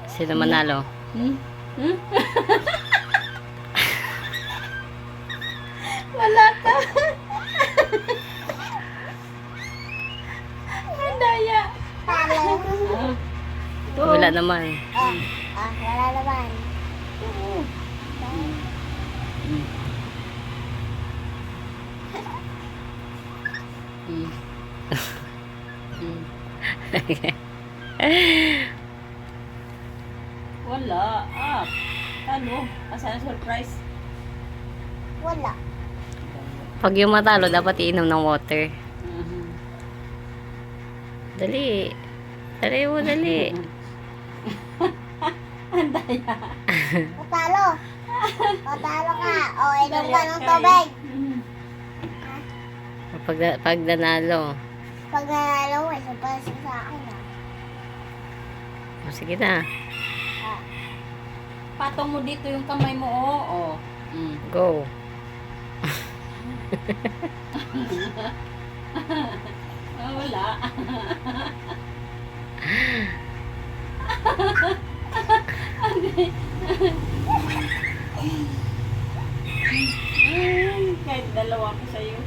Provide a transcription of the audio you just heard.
Sino manalo? Wala ka. Ang daya. Wala naman. Wala naman. Wala. Ano? Asan ang surprise? Wala. Pag yung matalo, dapat iinom ng water. Dali. Dali mo, dali. Ang daya. Patalo. Patalo ka. O, inom ka ng tubig. Pag nanalo. Pag nanalo, may surprise ka sa akin. O, sige na. Patong mo dito yung kamay mo, oo. Go. Wala. Kahit dalawa ko sa'yo.